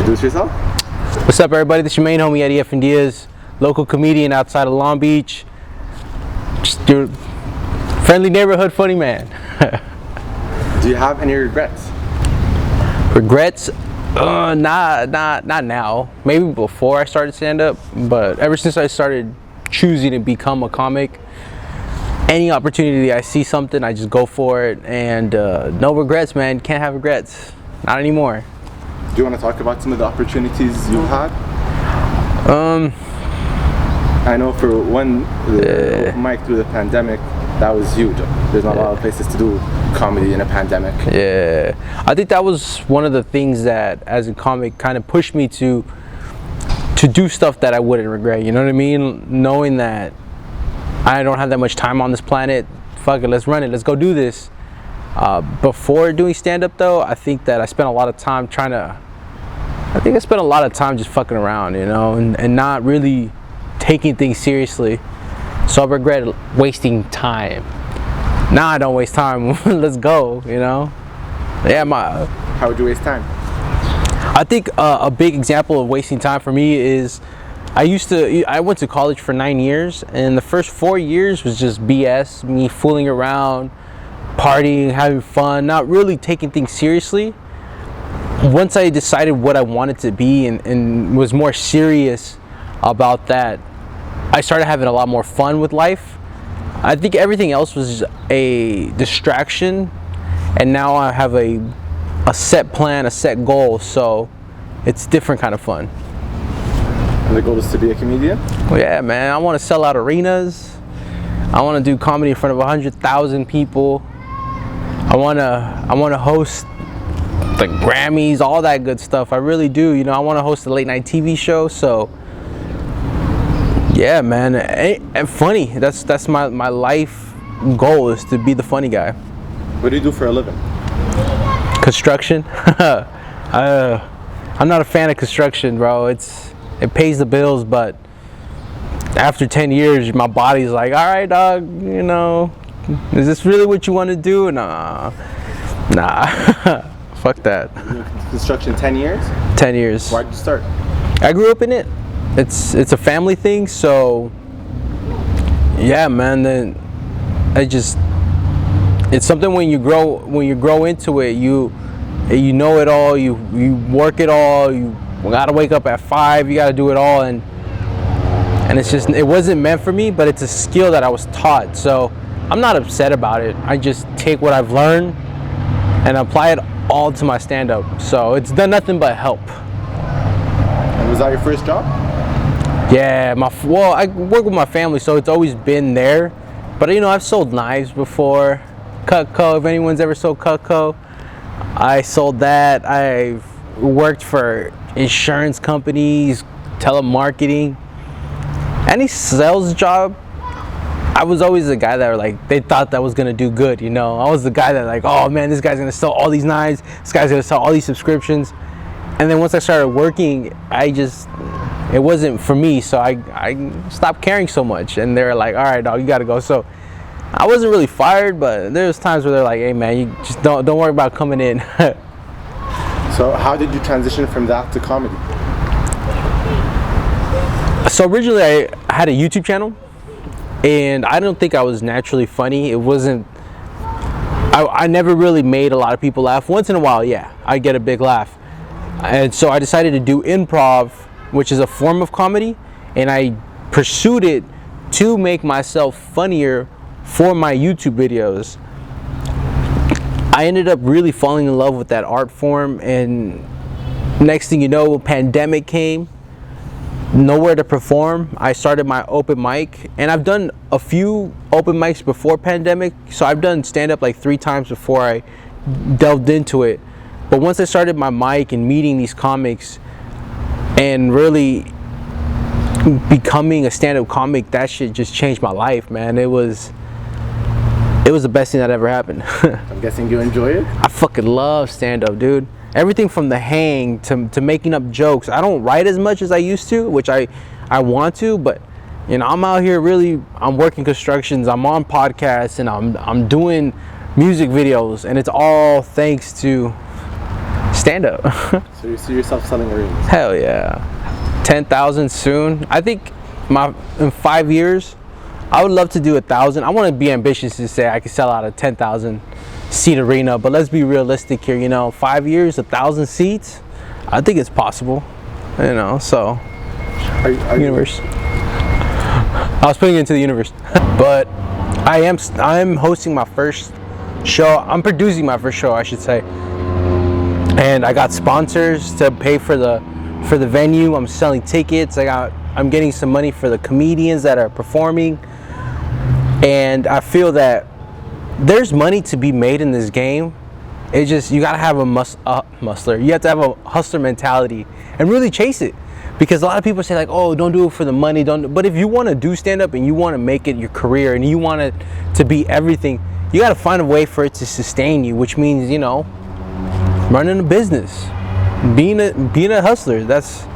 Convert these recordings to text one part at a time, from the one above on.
Introduce yourself. What's up, everybody? This is your main homie, EddieFNDiaz, local comedian outside of Long Beach. Just your friendly neighborhood funny man. Do you have any regrets? Regrets? Not now. Maybe before I started stand-up, but ever since I started choosing to become a comic, any opportunity I see something, I just go for it, and no regrets, man. Can't have regrets. Not anymore. Do you want to talk about some of the opportunities you've had? I know for one, the open mic through the pandemic, that was huge. There's not a lot of places to do comedy in a pandemic. Yeah, I think that was one of the things that, as a comic, kind of pushed me to do stuff that I wouldn't regret. You know what I mean? Knowing that I don't have that much time on this planet. Fuck it, let's run it. Let's go do this. Before doing stand-up, though, I think that I spent a lot of time just fucking around, you know, and not really taking things seriously. So I regret wasting time. Now I don't waste time. Let's go, you know. Yeah, How would you waste time? I think a big example of wasting time for me is I went to college for 9 years, and the first 4 years was just BS, me fooling around, partying, having fun, not really taking things seriously. Once I decided what I wanted to be and was more serious about that, I started having a lot more fun with life. I think everything else was a distraction, and now I have a set plan, a set goal, so it's different kind of fun. And the goal is to be a comedian? Well, yeah, man, I want to sell out arenas. I want to do comedy in front of 100,000 people. I want to host the Grammys, all that good stuff. I really do. You know, I want to host a late night TV show. So yeah, man, and funny. That's my life goal, is to be the funny guy. What do you do for a living? Construction. I'm not a fan of construction, bro. It pays the bills, but after 10 years, my body's like, all right, dog, you know, is this really what you want to do? Nah. Fuck that. Construction 10 years? 10 years. Why'd you start? I grew up in it. It's a family thing, so yeah, man. Then it's something when you grow into it, you know it all. You work it all. You gotta wake up at 5. You gotta do it all, and it wasn't meant for me, but it's a skill that I was taught. So I'm not upset about it. I just take what I've learned and apply it all to my stand-up. So it's done nothing but help. And was that your first job? Yeah, I work with my family, so it's always been there. But you know, I've sold knives before. Cutco, if anyone's ever sold Cutco, I sold that. I've worked for insurance companies, telemarketing, any sales job. I was always the guy that they thought that was gonna do good, you know. I was the guy that oh man, this guy's gonna sell all these knives, this guy's gonna sell all these subscriptions. And then once I started working, it wasn't for me, so I stopped caring so much. And they're like, all right, dog, you gotta go. So I wasn't really fired, but there's times where they're like, hey man, you just don't worry about coming in. So how did you transition from that to comedy? So originally I had a YouTube channel, and I don't think I was naturally funny. It wasn't, I never really made a lot of people laugh. Once in a while, yeah, I get a big laugh. And so I decided to do improv, which is a form of comedy, and I pursued it to make myself funnier for my YouTube videos. I ended up really falling in love with that art form, and next thing you know, pandemic came, nowhere to perform. I started my open mic, and I've done a few open mics before pandemic, so I've done stand-up like 3 times before I delved into it. But once I started my mic and meeting these comics and really becoming a stand-up comic, that shit just changed my life, man. It was the best thing that ever happened. I'm guessing you enjoy it? I fucking love stand-up, dude. Everything from the hang to making up jokes. I don't write as much as I used to, which I want to, but you know, I'm out here I'm working constructions, I'm on podcasts, and I'm doing music videos, and it's all thanks to stand up. So you see yourself selling arenas? Hell yeah. 10,000 soon. I think in 5 years, I would love to do 1,000. I want to be ambitious to say I could sell out a 10,000 seat arena, but let's be realistic here. 5 years, 1,000 seats. I think it's possible. So universe. I was putting it into the universe. But I'm hosting my first show. I'm producing my first show, I should say. And I got sponsors to pay for the venue. I'm selling tickets. I'm getting some money for the comedians that are performing. And I feel that there's money to be made in this game. It's just, you gotta have a hustler. You have to have a hustler mentality and really chase it. Because a lot of people say like, oh, don't do it for the money, but if you want to do stand up and you want to make it your career and you want it to be everything, you got to find a way for it to sustain you, which means, running a business, being a hustler. Let's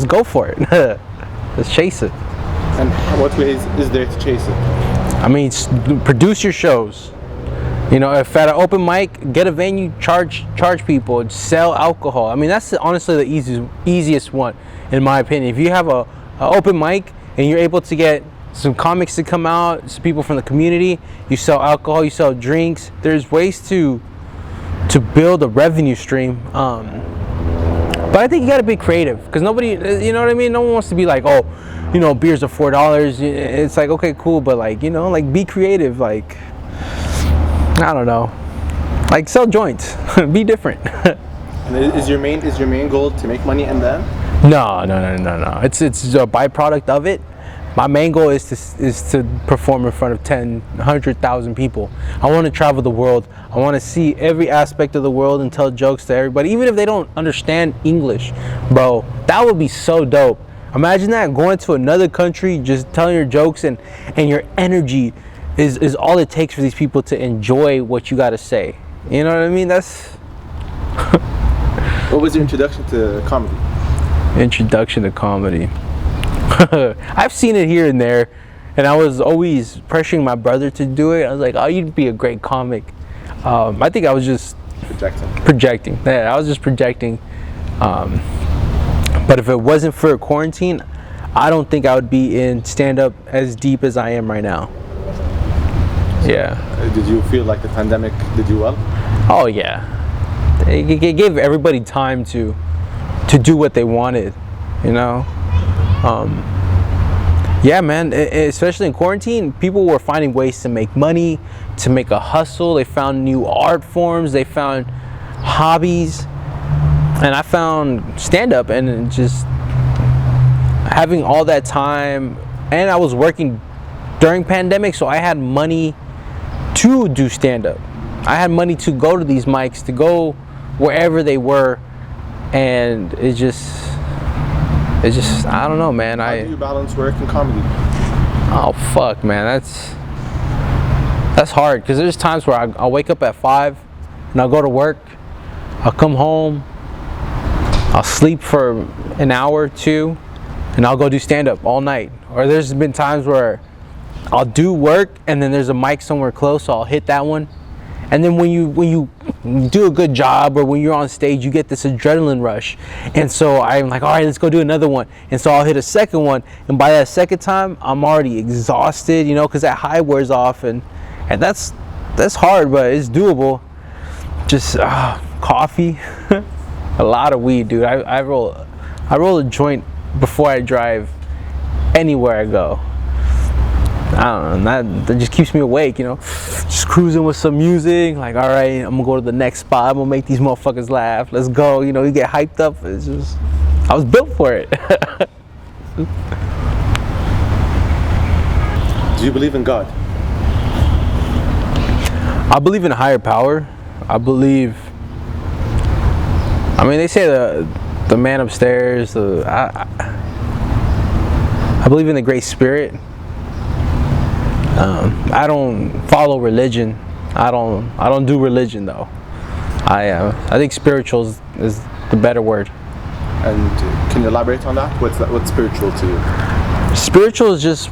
go for it. Let's chase it. And what ways is there to chase it? I mean, produce your shows. If at an open mic, get a venue, charge people, sell alcohol. I mean, that's honestly the easiest one, in my opinion. If you have a open mic and you're able to get some comics to come out, some people from the community, you sell alcohol, you sell drinks. There's ways to build a revenue stream. But I think you got to be creative, because nobody, you know what I mean? No one wants to be like, oh, beers are $4. It's like, okay, cool, but like, be creative. Like, I don't know, like sell joints. Be different. And is your main goal to make money and then? No. It's a byproduct of it. My main goal is to perform in front of 100,000 people. I want to travel the world. I want to see every aspect of the world and tell jokes to everybody, even if they don't understand English. Bro, that would be so dope. Imagine that, going to another country, just telling your jokes, and your energy is all it takes for these people to enjoy what you got to say. You know what I mean? That's... What was your introduction to comedy? Introduction to comedy. I've seen it here and there, and I was always pressuring my brother to do it. I was like, oh, you'd be a great comic. I think I was just projecting. Yeah, I was just projecting. But if it wasn't for quarantine, I don't think I would be in stand-up as deep as I am right now. Yeah. Did you feel like the pandemic did you well? Oh yeah. It gave everybody time to do what they wanted, Yeah, man, especially in quarantine, people were finding ways to make money, to make a hustle. They found new art forms, they found hobbies, and I found stand-up, and just having all that time. And I was working during pandemic, so I had money to do stand-up. I had money to go to these mics, to go wherever they were, and it just, I don't know, man. How do you balance work and comedy? Oh fuck, man, that's hard, because there's times where I'll wake up at 5 and I'll go to work, I'll come home, I'll sleep for an hour or two, and I'll go do stand-up all night. Or there's been times where I'll do work and then there's a mic somewhere close, so I'll hit that one. And then when you do a good job, or when you're on stage, you get this adrenaline rush. And so I'm like, all right, let's go do another one. And so I'll hit a second one, and by that second time, I'm already exhausted, because that high wears off, and that's hard, but it's doable. Just coffee, a lot of weed, dude. I roll a joint before I drive anywhere I go. I don't know, that just keeps me awake, just cruising with some music, like, all right, I'm gonna go to the next spot, I'm gonna make these motherfuckers laugh, let's go, you get hyped up. It's just, I was built for it. Do you believe in God? I believe in a higher power. I mean, they say the man upstairs, I believe in the Great Spirit. I don't follow religion. I don't do religion though. I think spiritual is the better word. And can you elaborate on that? What's spiritual to you? Spiritual is just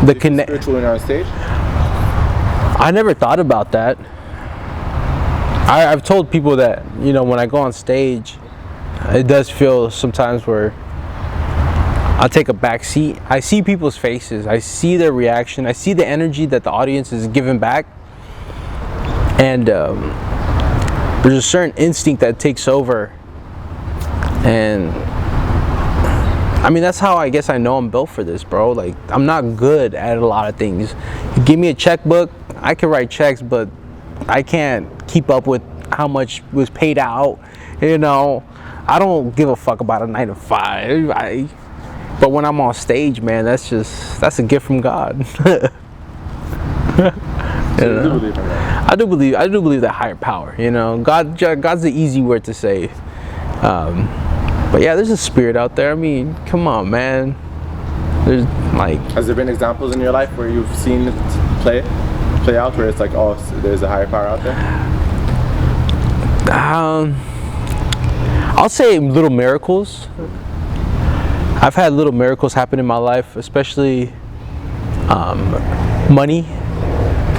the spiritual when you're on stage? I never thought about that. I've told people that, you know, when I go on stage, it does feel sometimes where I'll take a back seat. I see people's faces, I see their reaction, I see the energy that the audience is giving back, and there's a certain instinct that takes over. And I mean, that's how I guess I know I'm built for this, bro. Like, I'm not good at a lot of things. You give me a checkbook, I can write checks, but I can't keep up with how much was paid out. You know, I don't give a fuck about a 9 to 5. But when I'm on stage, man, that's a gift from God. You know? I do believe that higher power. You know, God's the easy word to say. But yeah, there's a spirit out there. I mean, come on, man. There's like. Has there been examples in your life where you've seen it play out, where it's like, oh, there's a higher power out there? I'll say little miracles. I've had little miracles happen in my life, especially money.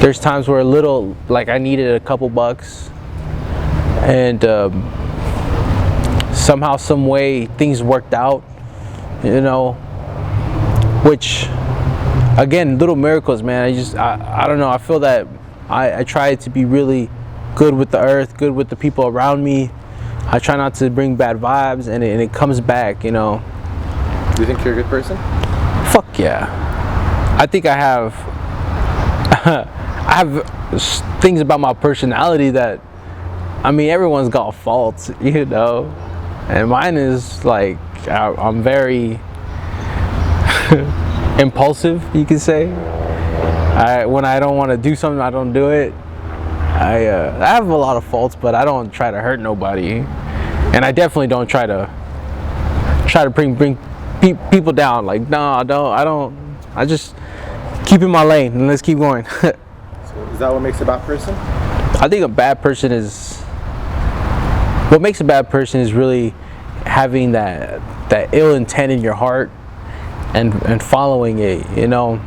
There's times where like I needed a couple bucks, and somehow, some way, things worked out, you know, which, again, little miracles, man. I don't know, I feel that I try to be really good with the earth, good with the people around me. I try not to bring bad vibes, and it comes back, you know. Do you think you're a good person? Fuck yeah. I think I have things about my personality that, I mean, everyone's got faults, you know, and mine is like, I'm very impulsive, you could say. When I don't want to do something, I don't do it. I have a lot of faults, but I don't try to hurt nobody, and I definitely don't try to bring people down. Like, no, I don't. I just keep in my lane and let's keep going. So is that what makes a bad person? I think a bad person is. What makes a bad person is really having that ill intent in your heart and following it. You know,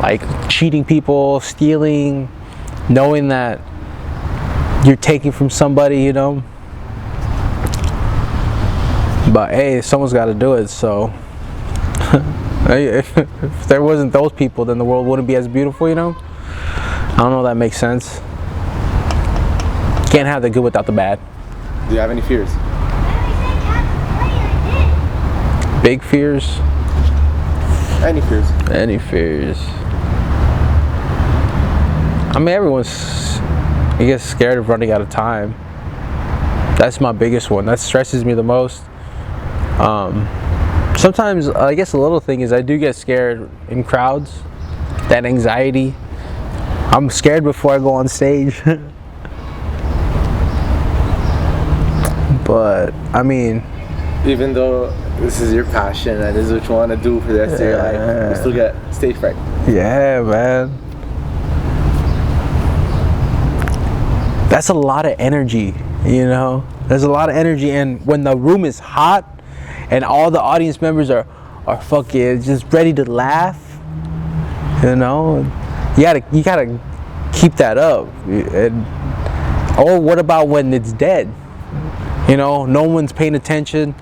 like cheating people, stealing, knowing that you're taking from somebody. You know. But hey, someone's got to do it, so if there wasn't those people, then the world wouldn't be as beautiful, you know? I don't know if that makes sense. Can't have the good without the bad. Do you have any fears? Big fears? Any fears? Any fears? I mean, everyone's, I guess, scared of running out of time. That's my biggest one. That stresses me the most. Sometimes, I guess, a little thing is I do get scared in crowds. That anxiety. I'm scared before I go on stage. But I mean, even though this is your passion and this is what you want to do for the rest of your life, you still get stage fright. Yeah, man. That's a lot of energy, you know. There's a lot of energy, and when the room is hot and all the audience members are fucking just ready to laugh, you know, you gotta keep that up. Or what about when it's dead? You know, no one's paying attention,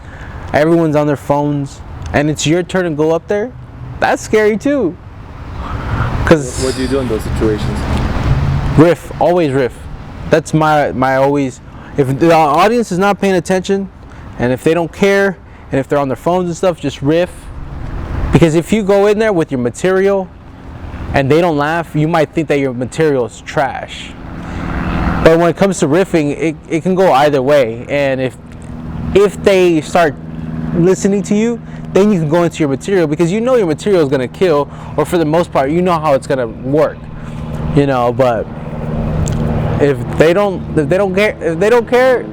everyone's on their phones, and it's your turn to go up there. That's scary too. Cause what do you do in those situations? Riff, always riff. That's my always. If the audience is not paying attention, and if they don't care, and if they're on their phones and stuff, just riff. Because if you go in there with your material and they don't laugh, you might think that your material is trash. But when it comes to riffing, it can go either way. And if they start listening to you, then you can go into your material, because you know your material is gonna kill, or for the most part, you know how it's gonna work. You know, but if they don't care,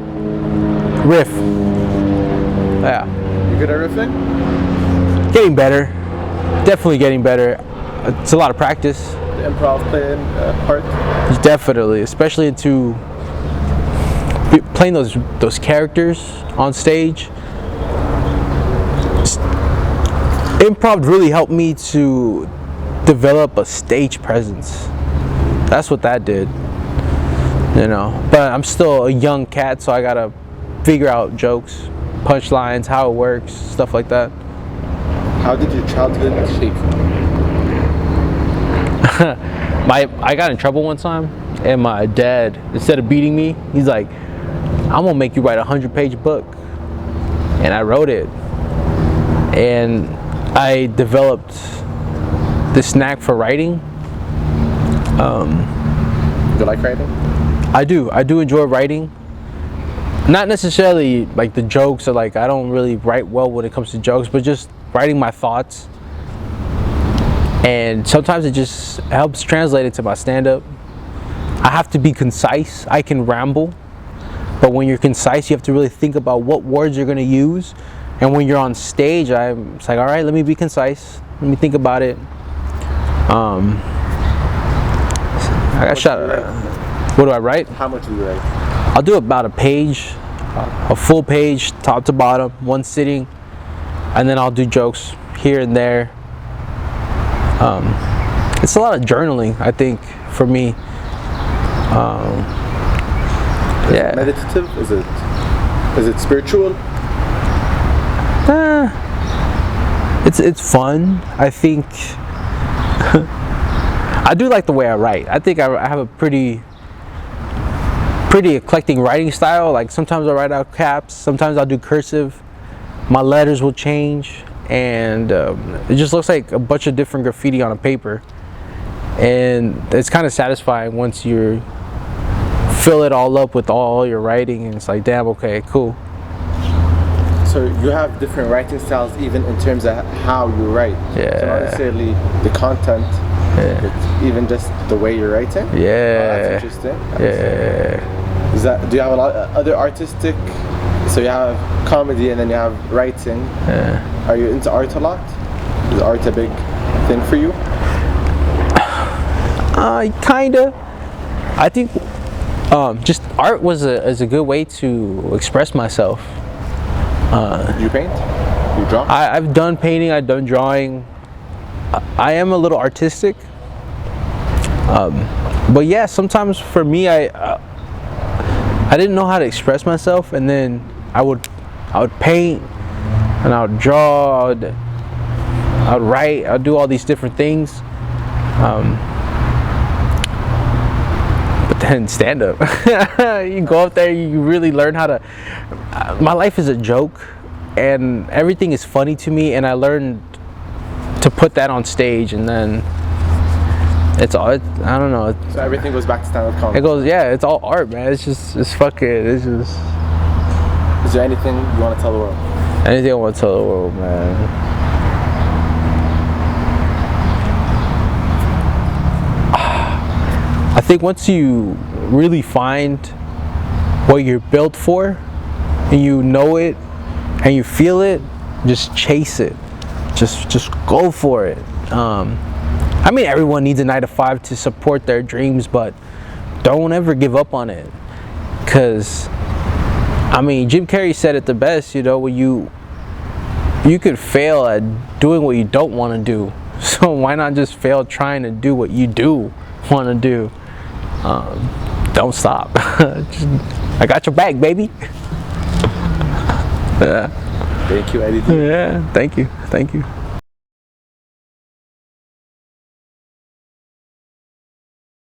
riff. Yeah. You good at riffing? Getting better. Definitely getting better. It's a lot of practice. The improv playing part? Definitely, especially into playing those characters on stage. Improv really helped me to develop a stage presence. That's what that did. you know. But I'm still a young cat, so I gotta figure out jokes, punchlines, how it works, stuff like that. How did your childhood shape you? I got in trouble one time, and my dad, instead of beating me, he's like, I'm gonna make you write a 100-page book. And I wrote it. And I developed this knack for writing. You like writing? I do enjoy writing. Not necessarily like the jokes, or like I don't really write well when it comes to jokes, but just writing my thoughts. And sometimes it just helps translate it to my stand-up. I have to be concise. I can ramble, but when you're concise, you have to really think about what words you're gonna use. And when you're on stage, it's like, all right, let me be concise. Let me think about it. I got shot. What do I write? How much do you write? I'll do about a page, a full page, top to bottom, one sitting, and then I'll do jokes here and there. It's a lot of journaling, I think, for me. Yeah. Meditative? Is it spiritual? It's fun. I think I do like the way I write. I think I have a pretty eclectic writing style. Like sometimes I write out caps, sometimes I'll do cursive. My letters will change, and it just looks like a bunch of different graffiti on a paper. And it's kind of satisfying once you fill it all up with all your writing, and it's like, damn, okay, cool. So you have different writing styles even in terms of how you write. Yeah. So not necessarily the content, but even just the way you're writing. Yeah. Oh, that's interesting. Yeah. Do you have a lot of other artistic? So you have comedy and then you have writing. Yeah. Are you into art a lot? Is art a big thing for you? Kinda. I think just art is a good way to express myself. You paint? You draw? I've done painting, I've done drawing. I am a little artistic. But yeah, sometimes for me, I didn't know how to express myself, and then I would paint, and I would draw, I would write, I would do all these different things. But then stand up. You go up there, you really learn how to. My life is a joke, and everything is funny to me, and I learned to put that on stage, and then it's all. I don't know. So everything goes back to stand-up comedy. It goes, yeah. It's all art, man. It's just, it's fucking. It's just. Is there anything you want to tell the world? Anything I want to tell the world, man. I think once you really find what you're built for, and you know it, and you feel it, just chase it. Just go for it. I mean, everyone needs a 9-to-5 to support their dreams, but don't ever give up on it. Cause, I mean, Jim Carrey said it the best. You know, when you could fail at doing what you don't want to do. So why not just fail trying to do what you do want to do? Don't stop. I got your back, baby. Yeah. Thank you, Eddie. Yeah, thank you.